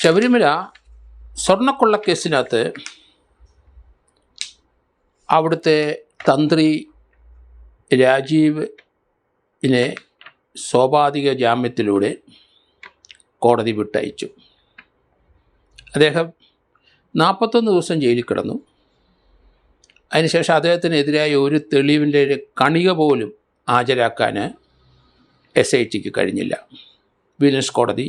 ശബരിമല സ്വർണ്ണക്കൊള്ളക്കേസിനകത്ത് അവിടുത്തെ തന്ത്രി രാജീവിനെ സ്വാഭാവിക ജാമ്യത്തിലൂടെ കോടതി വിട്ടയച്ചു. അദ്ദേഹം 41 ദിവസം ജയിലിൽ കിടന്നു. അതിനുശേഷം അദ്ദേഹത്തിനെതിരായ ഒരു തെളിവിൻ്റെ കണിക പോലും ഹാജരാക്കാൻ SITക്ക് കഴിഞ്ഞില്ല. വിജിലൻസ് കോടതി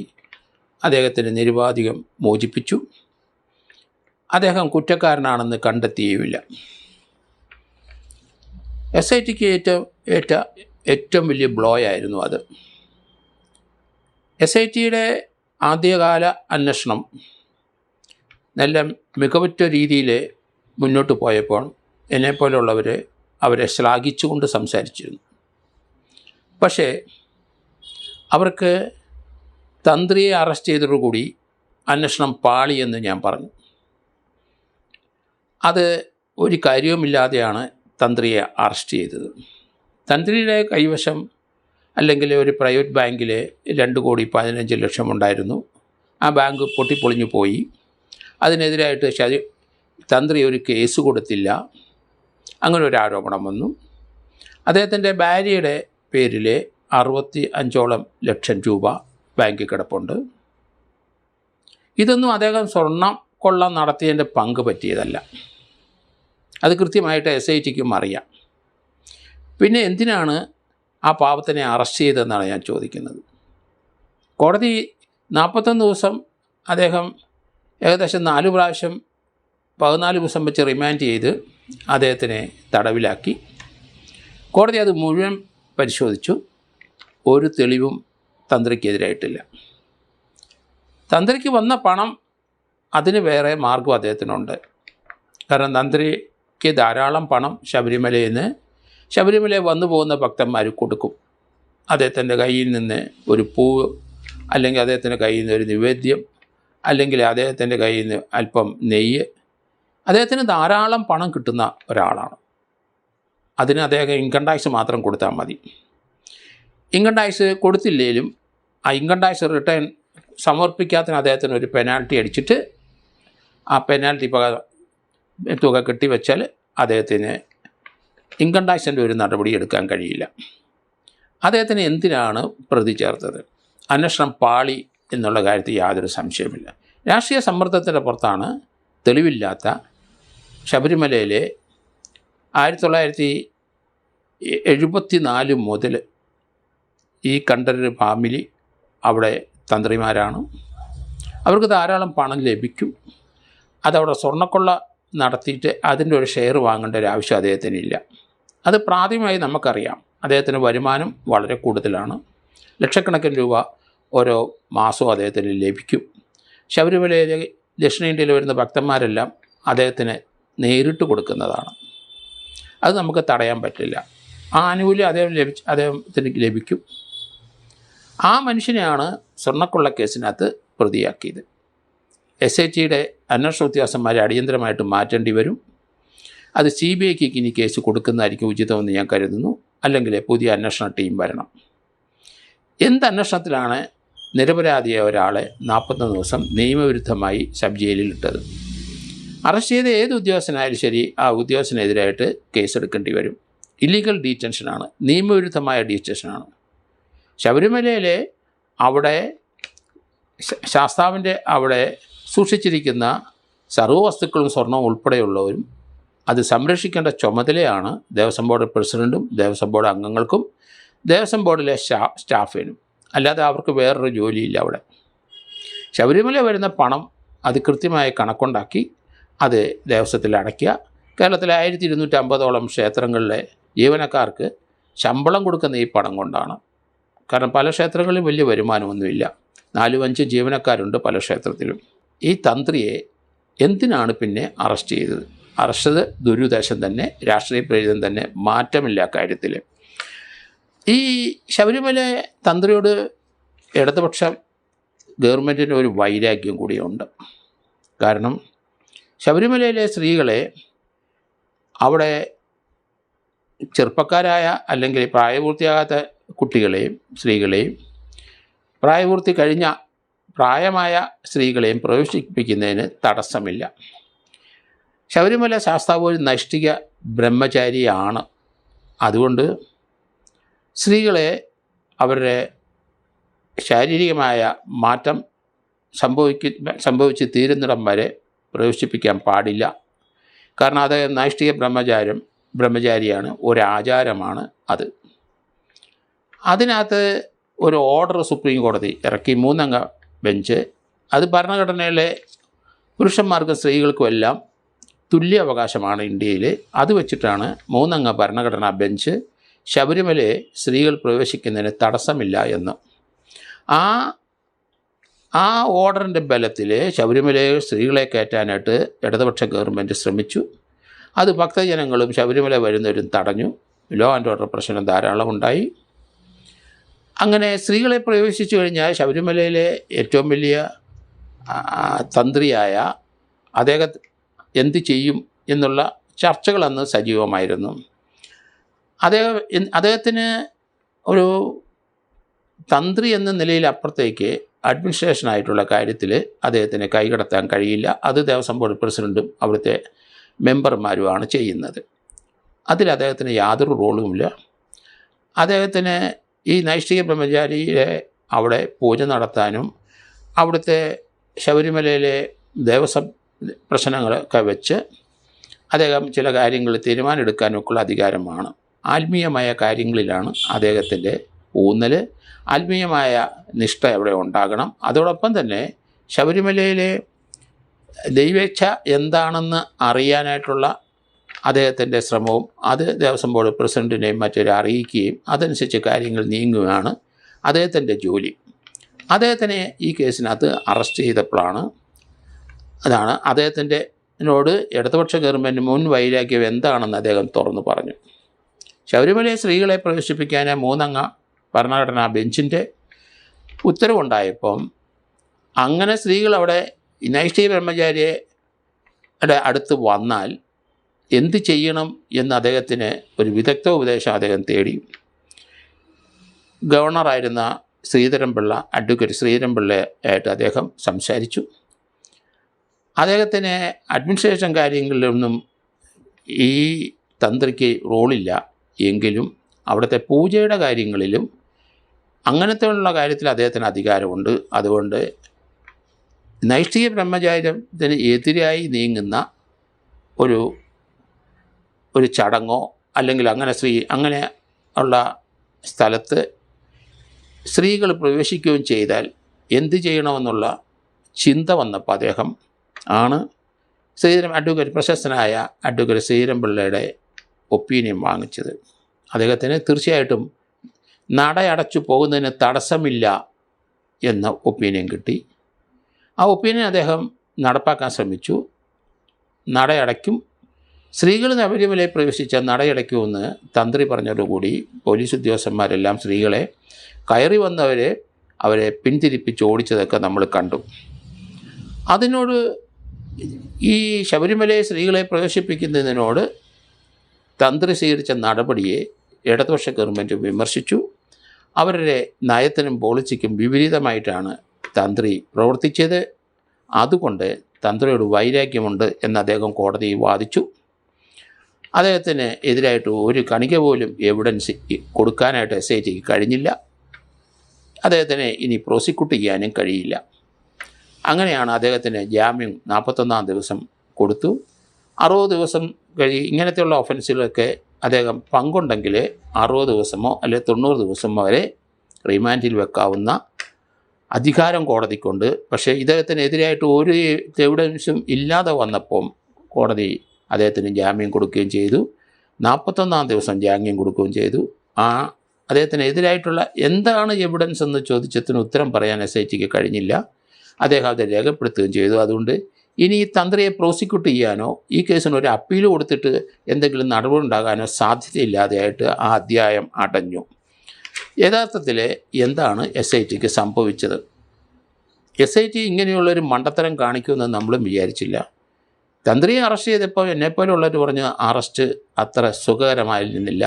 അദ്ദേഹത്തിന് നിരുപാധികം മോചിപ്പിച്ചു. അദ്ദേഹം കുറ്റക്കാരനാണെന്ന് കണ്ടെത്തിയുമില്ല. SITക്ക് ഏറ്റവും വലിയ ബ്ലോ ആയിരുന്നു അത്. SITയുടെ ആദ്യകാല അന്വേഷണം നല്ല മികവുറ്റ രീതിയിൽ മുന്നോട്ട് പോയപ്പോൾ എന്നെപ്പോലുള്ളവർ അവരെ ശ്ലാഘിച്ചുകൊണ്ട് സംസാരിച്ചിരുന്നു. പക്ഷേ അവർക്ക് തന്ത്രിയെ അറസ്റ്റ് ചെയ്തതോടുകൂടി അന്വേഷണം പാളിയെന്ന് ഞാൻ പറഞ്ഞു. അത് ഒരു കാര്യവുമില്ലാതെയാണ് തന്ത്രിയെ അറസ്റ്റ് ചെയ്തത്. തന്ത്രിയുടെ കൈവശം അല്ലെങ്കിൽ ഒരു പ്രൈവറ്റ് ബാങ്കിൽ 2,15,00,000 ഉണ്ടായിരുന്നു. ആ ബാങ്ക് പൊട്ടിപ്പൊളിഞ്ഞു പോയി. അതിനെതിരായിട്ട് തന്ത്രി ഒരു കേസ് കൊടുത്തില്ല. അങ്ങനെ ഒരു ആരോപണം വന്നു. അദ്ദേഹത്തിൻ്റെ ഭാര്യയുടെ പേരിൽ 65ഓളം ലക്ഷം രൂപ ബാങ്കിൽ കിടപ്പുണ്ട്. ഇതൊന്നും അദ്ദേഹം സ്വർണ്ണം കൊള്ള നടത്തിയതിൻ്റെ പങ്ക് പറ്റിയതല്ല. അത് കൃത്യമായിട്ട് SITക്കും അറിയാം. പിന്നെ എന്തിനാണ് ആ പാവത്തിനെ അറസ്റ്റ് ചെയ്തതെന്നാണ് ഞാൻ ചോദിക്കുന്നത്. കോടതി 41 ദിവസം അദ്ദേഹം ഏകദേശം 4 പ്രാവശ്യം 14 ദിവസം വെച്ച് റിമാൻഡ് ചെയ്ത് അദ്ദേഹത്തിനെ തടവിലാക്കി. കോടതി അത് മുഴുവൻ പരിശോധിച്ചു. ഒരു തെളിവും തന്ത്രിക്കെതിരായിട്ടില്ല. തന്ത്രിക്ക് വന്ന പണം അതിന് വേറെ മാർഗം അദ്ദേഹത്തിനുണ്ട്. കാരണം തന്ത്രിക്ക് ധാരാളം പണം ശബരിമലയിൽ വന്നു പോകുന്ന ഭക്തന്മാർ കൊടുക്കും. അദ്ദേഹത്തിൻ്റെ കയ്യിൽ നിന്ന് ഒരു പൂവ്, അല്ലെങ്കിൽ അദ്ദേഹത്തിൻ്റെ കയ്യിൽ നിന്ന് ഒരു നിവേദ്യം, അല്ലെങ്കിൽ അദ്ദേഹത്തിൻ്റെ കയ്യിൽ നിന്ന് അല്പം നെയ്യ്. അദ്ദേഹത്തിന് ധാരാളം പണം കിട്ടുന്ന ഒരാളാണ്. അതിന് അദ്ദേഹം ഇൻകം ടാക്സ് മാത്രം കൊടുത്താൽ മതി. ഇൻകം ടാക്സ് കൊടുത്തില്ലെങ്കിലും ആ ഇൻകം ടാക്സ് റിട്ടേൺ സമർപ്പിക്കാത്തതിന് അദ്ദേഹത്തിന് ഒരു പെനാൽറ്റി അടിച്ചിട്ട് ആ പെനാൽറ്റി തുക കെട്ടിവെച്ചാൽ അദ്ദേഹത്തിന് ഇൻകം ടാക്സിൻ്റെ ഒരു നടപടി എടുക്കാൻ കഴിയില്ല. അദ്ദേഹത്തിന് എന്തിനാണ് പ്രതി ചേർത്തത്? അന്വേഷണം പാളി എന്നുള്ള കാര്യത്തിൽ യാതൊരു സംശയമില്ല. രാഷ്ട്രീയ സമ്മർദ്ദത്തിൻ്റെ പുറത്താണ് തെളിവില്ലാത്ത ശബരിമലയിലെ 1974 മുതൽ ഈ കണ്ഠരര് ഫാമിലി അവിടെ തന്ത്രിമാരാണ്. അവർക്ക് ധാരാളം പണം ലഭിക്കും. അതവിടെ സ്വർണ്ണക്കൊള്ള നടത്തിയിട്ട് അതിൻ്റെ ഒരു ഷെയർ വാങ്ങേണ്ട ഒരു ആവശ്യം അദ്ദേഹത്തിനില്ല. അത് പ്രാഥമികമായി നമുക്കറിയാം. അദ്ദേഹത്തിന് വരുമാനം വളരെ കൂടുതലാണ്. ലക്ഷക്കണക്കിന് രൂപ ഓരോ മാസവും അദ്ദേഹത്തിന് ലഭിക്കും. ശബരിമലയിലെ ദക്ഷിണേന്ത്യയിൽ വരുന്ന ഭക്തന്മാരെല്ലാം അദ്ദേഹത്തിന് നേരിട്ട് കൊടുക്കുന്നതാണ്. അത് നമുക്ക് തടയാൻ പറ്റില്ല. ആ ആനുകൂല്യം അദ്ദേഹത്തിന് ലഭിക്കും. ആ മനുഷ്യനെയാണ് സ്വർണ്ണക്കൊള്ള കേസിനകത്ത് പ്രതിയാക്കിയത്. SITയുടെ അന്വേഷണ ഉദ്യോഗസ്ഥന്മാരെ അടിയന്തരമായിട്ട് മാറ്റേണ്ടി വരും. അത് CBIക്ക് ഇനി കേസ് കൊടുക്കുന്നതായിരിക്കും ഉചിതമെന്ന് ഞാൻ കരുതുന്നു. അല്ലെങ്കിൽ പുതിയ അന്വേഷണ ടീം വരണം. എന്ത് അന്വേഷണത്തിലാണ് നിരപരാധിയായ ഒരാളെ 41 ദിവസം നിയമവിരുദ്ധമായി സബ് ജയിലിലിട്ടത്? അറസ്റ്റ് ചെയ്ത ഏത് ഉദ്യോഗസ്ഥനായാലും ശരി, ആ ഉദ്യോഗസ്ഥനെതിരായിട്ട് കേസെടുക്കേണ്ടി വരും. ഇല്ലീഗൽ ഡീറ്റൻഷനാണ്, നിയമവിരുദ്ധമായ ഡീറ്റൻഷനാണ്. ശബരിമലയിലെ അവിടെ ശാസ്താവിൻ്റെ അവിടെ സൂക്ഷിച്ചിരിക്കുന്ന സർവ്വ വസ്തുക്കളും സ്വർണ്ണവും ഉൾപ്പെടെയുള്ളവരും അത് സംരക്ഷിക്കേണ്ട ചുമതലയാണ് ദേവസ്വം ബോർഡ് പ്രസിഡൻറ്റും ദേവസ്വം ബോർഡ് അംഗങ്ങൾക്കും ദേവസ്വം ബോർഡിലെ സ്റ്റാഫിനും. അല്ലാതെ അവർക്ക് വേറൊരു ജോലിയില്ല അവിടെ. ശബരിമല വരുന്ന പണം അത് കൃത്യമായ കണക്കുണ്ടാക്കി അത് ദേവസ്വത്തിൽ അടയ്ക്കുക. കേരളത്തിലെ 1250ഓളം ക്ഷേത്രങ്ങളിലെ ജീവനക്കാർക്ക് ശമ്പളം കൊടുക്കുന്ന ഈ പണം കൊണ്ടാണ്. കാരണം പല ക്ഷേത്രങ്ങളിലും വലിയ വരുമാനമൊന്നുമില്ല. 4-5 ജീവനക്കാരുണ്ട് പല ക്ഷേത്രത്തിലും. ഈ തന്ത്രിയെ എന്തിനാണ് പിന്നെ അറസ്റ്റ് ചെയ്തത്? അറസ്റ്റ് ദുരുദ്ദേശം തന്നെ, രാഷ്ട്രീയ പ്രേരിതം തന്നെ, മാറ്റമില്ല കാര്യത്തിൽ. ഈ ശബരിമല തന്ത്രിയോട് ഇടതുപക്ഷ ഗവൺമെൻറ്റിന് ഒരു വൈരാഗ്യം കൂടിയുണ്ട്. കാരണം ശബരിമലയിലെ സ്ത്രീകളെ അവിടെ ചെറുപ്പക്കാരായ അല്ലെങ്കിൽ പ്രായപൂർത്തിയാകാത്ത കുട്ടികളെയും സ്ത്രീകളെയും പ്രായപൂർത്തി കഴിഞ്ഞ പ്രായമായ സ്ത്രീകളെയും പ്രവേശിപ്പിക്കുന്നതിന് തടസ്സമില്ല. ശബരിമല ശാസ്താവ് ഒരു നൈഷ്ഠിക ബ്രഹ്മചാരിയാണ്. അതുകൊണ്ട് സ്ത്രീകളെ അവരുടെ ശാരീരികമായ മാറ്റം സംഭവിച്ച് തീരുന്നിടം വരെ പ്രവേശിപ്പിക്കാൻ പാടില്ല. കാരണം അത് നൈഷ്ഠിക ബ്രഹ്മചാരിയാണ്, ഒരാചാരമാണ് അത്. അതിനകത്ത് ഒരു ഓർഡർ സുപ്രീം കോടതി ഇറക്കി, 3 അംഗ ബെഞ്ച്. അത് ഭരണഘടനയിലെ പുരുഷന്മാർക്കും സ്ത്രീകൾക്കും എല്ലാം തുല്യ അവകാശമാണ് ഇന്ത്യയിൽ. അത് വെച്ചിട്ടാണ് 3 അംഗ ഭരണഘടനാ ബെഞ്ച് ശബരിമലയെ സ്ത്രീകൾ പ്രവേശിക്കുന്നതിന് തടസ്സമില്ല എന്ന്. ആ ഓർഡറിൻ്റെ ബലത്തിൽ ശബരിമലയെ സ്ത്രീകളെ കയറ്റാനായിട്ട് ഇടതുപക്ഷ ഗവൺമെൻറ് ശ്രമിച്ചു. അത് ഭക്തജനങ്ങളും ശബരിമല വരുന്നവരും തടഞ്ഞു. ലോ ആൻഡ് ഓർഡർ പ്രശ്നം ധാരാളം ഉണ്ടായി. അങ്ങനെ സ്ത്രീകളെ പ്രവേശിച്ചു കഴിഞ്ഞാൽ ശബരിമലയിലെ ഏറ്റവും വലിയ തന്ത്രിയായ അദ്ദേഹം എന്ത് ചെയ്യും എന്നുള്ള ചർച്ചകൾ അന്ന് സജീവമായിരുന്നു. അദ്ദേഹത്തിന് ഒരു തന്ത്രി എന്ന നിലയിൽ അപ്പുറത്തേക്ക് അഡ്മിനിസ്ട്രേഷനായിട്ടുള്ള കാര്യത്തിൽ അദ്ദേഹത്തിന് കൈകടത്താൻ കഴിയില്ല. അത് ദേവസ്വം ബോർഡ് പ്രസിഡൻറ്റും അവിടുത്തെ മെമ്പർമാരുമാണ് ചെയ്യുന്നത്. അതിൽ അദ്ദേഹത്തിന് യാതൊരു റോളുമില്ല. അദ്ദേഹത്തിന് ഈ നൈഷ്ഠിക ബ്രഹ്മചാരിയെ അവിടെ പൂജ നടത്താനും അവിടുത്തെ ശബരിമലയിലെ ദേവസ്വം പ്രശ്നങ്ങളൊക്കെ വെച്ച് അദ്ദേഹം ചില കാര്യങ്ങൾ തീരുമാനമെടുക്കാനൊക്കെയുള്ള അധികാരമാണ്. ആത്മീയമായ കാര്യങ്ങളിലാണ് അദ്ദേഹത്തിൻ്റെ ഊന്നൽ. ആത്മീയമായ നിഷ്ഠ അവിടെ ഉണ്ടാകണം. അതോടൊപ്പം തന്നെ ശബരിമലയിലെ ദൈവേച്ഛ എന്താണെന്ന് അറിയാനായിട്ടുള്ള അദ്ദേഹത്തിൻ്റെ ശ്രമവും അത് ദേവസ്വം ബോർഡ് പ്രസിഡൻറ്റിനെയും മറ്റൊരു അറിയിക്കുകയും അതനുസരിച്ച് കാര്യങ്ങൾ നീങ്ങുകയാണ് അദ്ദേഹത്തിൻ്റെ ജോലി. അദ്ദേഹത്തിനെ ഈ കേസിനകത്ത് അറസ്റ്റ് ചെയ്തപ്പോഴാണ് അദ്ദേഹത്തിനോട് ഇടതുപക്ഷ ഗവൺമെൻറ് മുൻ വൈരാഗ്യം എന്താണെന്ന് അദ്ദേഹം തുറന്നു പറഞ്ഞു. ശബരിമലയെ സ്ത്രീകളെ പ്രവേശിപ്പിക്കാൻ 3 അംഗ ഭരണഘടനാ ബെഞ്ചിൻ്റെ ഉത്തരവുണ്ടായപ്പം അങ്ങനെ സ്ത്രീകൾ അവിടെ നൈഷ്ഠിക ബ്രഹ്മചാരിയുടെ അടുത്ത് വന്നാൽ എന്ത് ചെയ്യണം എന്ന് അദ്ദേഹത്തിന് ഒരു വിദഗ്ധ ഉപദേശം അദ്ദേഹം തേടി. ഗവർണറായിരുന്ന അഡ്വക്കേറ്റ് ശ്രീധരൻപിള്ളയായിട്ട് അദ്ദേഹം സംസാരിച്ചു. അദ്ദേഹത്തിന് അഡ്മിനിസ്ട്രേഷൻ കാര്യങ്ങളിലൊന്നും ഈ തന്ത്രിക്ക് റോളില്ല എങ്കിലും അവിടുത്തെ പൂജയുടെ കാര്യങ്ങളിലും അങ്ങനത്തെ ഉള്ള കാര്യത്തിൽ അദ്ദേഹത്തിന് അധികാരമുണ്ട്. അതുകൊണ്ട് നൈഷ്ഠിക ബ്രഹ്മചാര്യത്തിന് എതിരായി നീങ്ങുന്ന ഒരു ചടങ്ങോ അല്ലെങ്കിൽ അങ്ങനെ ഉള്ള സ്ഥലത്ത് സ്ത്രീകൾ പ്രവേശിക്കുകയും ചെയ്താൽ എന്ത് ചെയ്യണമെന്നുള്ള ചിന്ത വന്നപ്പോൾ അദ്ദേഹം പ്രശസ്തനായ അഡ്വക്കേറ്റ് ശ്രീധരൻപിള്ളയുടെ ഒപ്പീനിയൻ വാങ്ങിച്ചത്. അദ്ദേഹത്തിന് തീർച്ചയായിട്ടും നടയടച്ചു പോകുന്നതിന് തടസ്സമില്ല എന്ന ഒപ്പീനിയൻ കിട്ടി. ആ ഒപ്പീനിയൻ അദ്ദേഹം നടപ്പാക്കാൻ ശ്രമിച്ചു. നടയടയ്ക്കും, സ്ത്രീകൾ ശബരിമലയിൽ പ്രവേശിച്ച നടയടയ്ക്കുമെന്ന് തന്ത്രി പറഞ്ഞതോടുകൂടി പോലീസ് ഉദ്യോഗസ്ഥന്മാരെല്ലാം സ്ത്രീകളെ കയറി അവരെ പിന്തിരിപ്പിച്ച് ഓടിച്ചതൊക്കെ നമ്മൾ കണ്ടു. അതിനോട് ഈ ശബരിമലയെ സ്ത്രീകളെ പ്രവേശിപ്പിക്കുന്നതിനോട് തന്ത്രി സ്വീകരിച്ച നടപടിയെ ഇടതുപക്ഷ ഗവൺമെൻറ് വിമർശിച്ചു. അവരുടെ നയത്തിനും പോളിസിക്കും വിപരീതമായിട്ടാണ് തന്ത്രി പ്രവർത്തിച്ചത്. അതുകൊണ്ട് തന്ത്രിയോട് വൈരാഗ്യമുണ്ട് എന്ന് അദ്ദേഹം കോടതിയിൽ വാദിച്ചു. അദ്ദേഹത്തിന് എതിരായിട്ട് ഒരു കണിക പോലും എവിഡൻസ് കൊടുക്കാനായിട്ട് SITക്ക് കഴിഞ്ഞില്ല. അദ്ദേഹത്തിന് ഇനി പ്രോസിക്യൂട്ട് ചെയ്യാനും കഴിയില്ല. അങ്ങനെയാണ് അദ്ദേഹത്തിന് ജാമ്യം 41-ാം ദിവസം കൊടുത്തു. 60 ദിവസം ഇങ്ങനത്തെയുള്ള ഒഫൻസുകളൊക്കെ അദ്ദേഹം പങ്കുണ്ടെങ്കിൽ 60 ദിവസമോ അല്ലെങ്കിൽ 90 ദിവസമോ വരെ റിമാൻഡിൽ വെക്കാവുന്ന അധികാരം കോടതിക്കുണ്ട്. പക്ഷേ ഇദ്ദേഹത്തിനെതിരായിട്ട് ഒരു എവിഡൻസും ഇല്ലാതെ വന്നപ്പം കോടതി അദ്ദേഹത്തിന് ജാമ്യം കൊടുക്കുകയും ചെയ്തു. 41-ാം ദിവസം ജാമ്യം കൊടുക്കുകയും ചെയ്തു. അദ്ദേഹത്തിനെതിരായിട്ടുള്ള എന്താണ് എവിഡൻസ് എന്ന് ചോദിച്ചതിന് ഉത്തരം പറയാൻ SITക്ക് കഴിഞ്ഞില്ല. അദ്ദേഹം അത് രേഖപ്പെടുത്തുകയും ചെയ്തു. അതുകൊണ്ട് ഇനി ഈ തന്ത്രിയെ പ്രോസിക്യൂട്ട് ചെയ്യാനോ ഈ കേസിന് ഒരു അപ്പീൽ കൊടുത്തിട്ട് എന്തെങ്കിലും നടപടി ഉണ്ടാകാനോ സാധ്യതയില്ലാതെയായിട്ട് ആ അധ്യായം അടഞ്ഞു. യഥാർത്ഥത്തിൽ എന്താണ് SITക്ക് സംഭവിച്ചത്? SIT ഇങ്ങനെയുള്ളൊരു മണ്ടത്തരം കാണിക്കുമെന്ന് നമ്മളും വിചാരിച്ചില്ല. തന്ത്രിയെ അറസ്റ്റ് ചെയ്തപ്പോൾ എന്നെപ്പോലുള്ളവർ പറഞ്ഞ് അറസ്റ്റ് അത്ര സുഖകരമായിരുന്നില്ല.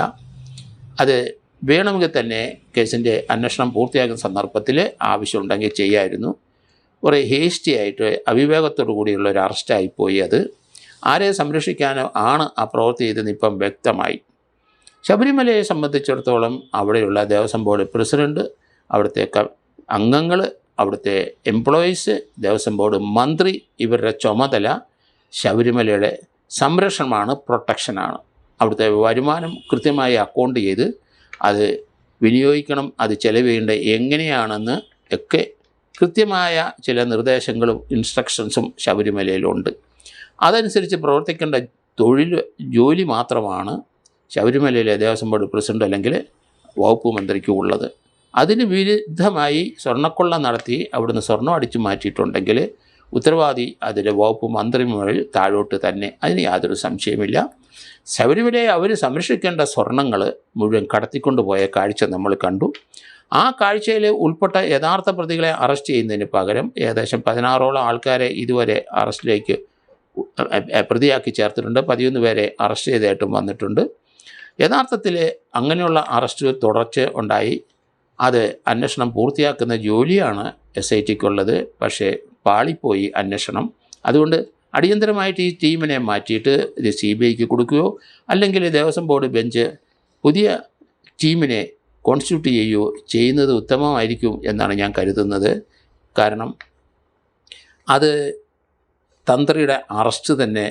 അത് വേണമെങ്കിൽ തന്നെ കേസിൻ്റെ അന്വേഷണം പൂർത്തിയാക്കുന്ന സന്ദർഭത്തിൽ ആവശ്യമുണ്ടെങ്കിൽ ചെയ്യായിരുന്നു. കുറേ ഹേസ്റ്റി ആയിട്ട് അവിവേകത്തോടു കൂടിയുള്ള ഒരു അറസ്റ്റായിപ്പോയി. അത് ആരെ സംരക്ഷിക്കാനോ ആണ് ആ പ്രവൃത്തി ചെയ്തെന്ന് ഇപ്പം വ്യക്തമായി. ശബരിമലയെ സംബന്ധിച്ചിടത്തോളം അവിടെയുള്ള ദേവസ്വം ബോർഡ് പ്രസിഡൻറ്റ്, അവിടുത്തെ അംഗങ്ങൾ, അവിടുത്തെ എംപ്ലോയീസ്, ദേവസ്വം ബോർഡ് മന്ത്രി, ഇവരുടെ ചുമതല ശബരിമലയുടെ സംരക്ഷണമാണ്, പ്രൊട്ടക്ഷനാണ്. അവിടുത്തെ വരുമാനം കൃത്യമായി അക്കൗണ്ട് ചെയ്ത് അത് വിനിയോഗിക്കണം, അത് ചെലവേണ്ട എങ്ങനെയാണെന്ന് ഒക്കെ കൃത്യമായ ചില നിർദ്ദേശങ്ങളും ഇൻസ്ട്രക്ഷൻസും ശബരിമലയിലുണ്ട്. അതനുസരിച്ച് പ്രവർത്തിക്കേണ്ട ജോലി മാത്രമാണ് ശബരിമലയിലെ ദേവസ്വം ബോർഡ് പ്രസിഡന്റ് അല്ലെങ്കിൽ വകുപ്പ് മന്ത്രിക്ക് ഉള്ളത്. അതിന് വിരുദ്ധമായി സ്വർണ്ണക്കൊള്ള നടത്തി അവിടുന്ന് സ്വർണം അടിച്ചു മാറ്റിയിട്ടുണ്ടെങ്കിൽ ഉത്തരവാദി അതിലെ വകുപ്പ് മന്ത്രി മുതൽ താഴോട്ട് തന്നെ, അതിന് യാതൊരു സംശയമില്ല. ശബരിമലയെ അവർ സംരക്ഷിക്കേണ്ട സ്വർണങ്ങൾ മുഴുവൻ കടത്തിക്കൊണ്ട് പോയ കാഴ്ച നമ്മൾ കണ്ടു. ആ കാഴ്ചയിൽ ഉൾപ്പെട്ട യഥാർത്ഥ പ്രതികളെ അറസ്റ്റ് ചെയ്യുന്നതിന് പകരം ഏകദേശം 16ഓളം ആൾക്കാരെ ഇതുവരെ അറസ്റ്റിലേക്ക് പ്രതിയാക്കി ചേർത്തിട്ടുണ്ട്. 11 പേരെ അറസ്റ്റ് ചെയ്തതായിട്ടും വന്നിട്ടുണ്ട്. യഥാർത്ഥത്തിൽ അങ്ങനെയുള്ള അറസ്റ്റ് തുടർച്ച ഉണ്ടായി. അത് അന്വേഷണം പൂർത്തിയാക്കുന്ന ജോലിയാണ് SITക്കുള്ളത്. പക്ഷേ പാളിപ്പോയി അന്വേഷണം. അതുകൊണ്ട് അടിയന്തരമായിട്ട് ഈ ടീമിനെ മാറ്റിയിട്ട് ഇത് CBIക്ക് കൊടുക്കുകയോ അല്ലെങ്കിൽ ദേവസ്വം ബോർഡ് ബെഞ്ച് പുതിയ ടീമിനെ കോൺസ്റ്റിറ്റ്യൂട്ട് ചെയ്യുകയോ ചെയ്യുന്നത് ഉത്തമമായിരിക്കും എന്നാണ് ഞാൻ കരുതുന്നത്. കാരണം അത് തന്ത്രിയുടെ അറസ്റ്റ് തന്നെ,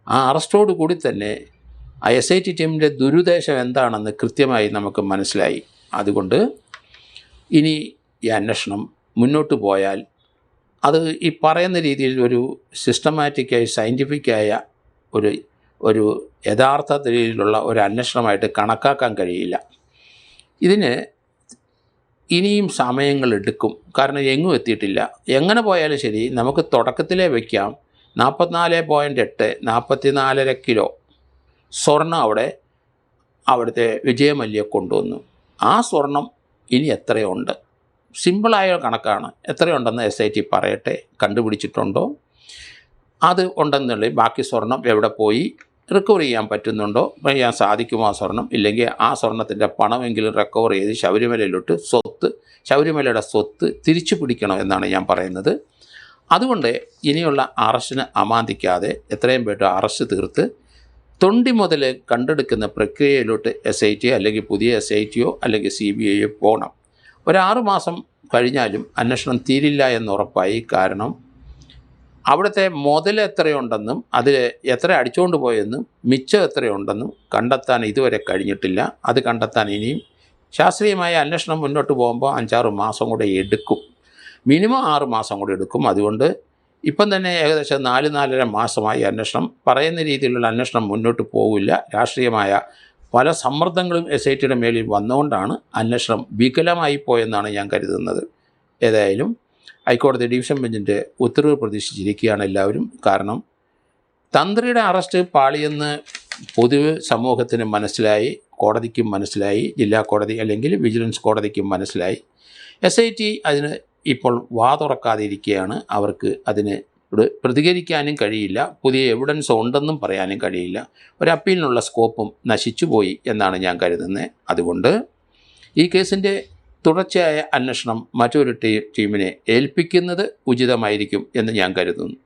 ആ അറസ്റ്റോടു കൂടി തന്നെ ആ SIT ടീമിൻ്റെ ദുരുദ്ദേശം എന്താണെന്ന് കൃത്യമായി നമുക്ക് മനസ്സിലായി. അതുകൊണ്ട് ഇനി ഈ അന്വേഷണം മുന്നോട്ട് പോയാൽ അത് ഈ പറയുന്ന രീതിയിൽ ഒരു സിസ്റ്റമാറ്റിക്കായി സയൻറ്റിഫിക്കായ ഒരു യഥാർത്ഥ രീതിയിലുള്ള ഒരു അന്വേഷണമായിട്ട് കണക്കാക്കാൻ കഴിയില്ല. ഇതിന് ഇനിയും സമയങ്ങളെടുക്കും. കാരണം എങ്ങും എത്തിയിട്ടില്ല. എങ്ങനെ പോയാലും ശരി, നമുക്ക് തുടക്കത്തിലേ വയ്ക്കാം 44.8 44.5 കിലോ സ്വർണം അവിടുത്തെ വിജയമല്യ കൊണ്ടുവന്നു. ആ സ്വർണം ഇനി എത്രയുണ്ട്? സിമ്പിളായ കണക്കാണ്. എത്രയുണ്ടെന്ന് SIT പറയട്ടെ. കണ്ടുപിടിച്ചിട്ടുണ്ടോ? അത് ഉണ്ടെന്നുണ്ടെങ്കിൽ ബാക്കി സ്വർണം എവിടെ പോയി? റിക്കവർ ചെയ്യാൻ പറ്റുന്നുണ്ടോ? ചെയ്യാൻ സാധിക്കുമോ ആ സ്വർണം? ഇല്ലെങ്കിൽ ആ സ്വർണത്തിൻ്റെ പണമെങ്കിലും റിക്കവർ ചെയ്ത് ശബരിമലയുടെ സ്വത്ത് തിരിച്ചു പിടിക്കണം എന്നാണ് ഞാൻ പറയുന്നത്. അതുകൊണ്ട് ഇനിയുള്ള അറസ്റ്റിന് അമാന്തിക്കാതെ എത്രയും വേണ്ട അറസ്റ്റ് തീർത്ത് തൊണ്ടി മുതൽ കണ്ടെടുക്കുന്ന പ്രക്രിയയിലോട്ട് SIT അല്ലെങ്കിൽ പുതിയ SITയോ അല്ലെങ്കിൽ CBIയോ പോകണം. 6 മാസം കഴിഞ്ഞാലും അന്വേഷണം തീരില്ല എന്നുറപ്പായി. കാരണം അവിടുത്തെ മുതൽ എത്രയുണ്ടെന്നും അതിൽ എത്ര അടിച്ചുകൊണ്ട് പോയെന്നും മിച്ചം എത്രയുണ്ടെന്നും കണ്ടെത്താൻ ഇതുവരെ കഴിഞ്ഞിട്ടില്ല. അത് കണ്ടെത്താൻ ഇനിയും ശാസ്ത്രീയമായ അന്വേഷണം മുന്നോട്ട് പോകുമ്പോൾ 5-6 മാസം കൂടെ എടുക്കും. മിനിമം 6 മാസം കൂടെ എടുക്കും. അതുകൊണ്ട് ഇപ്പം തന്നെ ഏകദേശം 4-4.5 മാസമായി അന്വേഷണം. പറയുന്ന രീതിയിലുള്ള അന്വേഷണം മുന്നോട്ട് പോകില്ല. രാഷ്ട്രീയമായ പല സമ്മർദ്ദങ്ങളും SITയുടെ മേലിൽ വന്നുകൊണ്ടാണ് അന്വേഷണം വികലമായി പോയെന്നാണ് ഞാൻ കരുതുന്നത്. ഏതായാലും ഹൈക്കോടതി ഡിവിഷൻ ബെഞ്ചിൻ്റെ ഉത്തരവ് പ്രതീക്ഷിച്ചിരിക്കുകയാണ് എല്ലാവരും. കാരണം തന്ത്രിയുടെ അറസ്റ്റ് പാളിയെന്ന് പൊതുവെ സമൂഹത്തിന് മനസ്സിലായി, കോടതിക്കും മനസ്സിലായി, ജില്ലാ കോടതി അല്ലെങ്കിൽ വിജിലൻസ് കോടതിക്കും മനസ്സിലായി. SIT അതിന് ഇപ്പോൾ വാതുറക്കാതെ ഇരിക്കുകയാണ്. അവർക്ക് അതിന് പ്രതികരിക്കാനും കഴിയില്ല. പുതിയ എവിഡൻസ് ഉണ്ടെന്നും പറയാനും കഴിയില്ല. ഒരു അപ്പീലിനുള്ള സ്കോപ്പും നശിച്ചുപോയി എന്നാണ് ഞാൻ കരുതുന്നത്. അതുകൊണ്ട് ഈ കേസിൻ്റെ തുടർച്ചയായ അന്വേഷണം മറ്റൊരു ടീമിനെ ഏൽപ്പിക്കുന്നത് ഉചിതമായിരിക്കും എന്ന് ഞാൻ കരുതുന്നു.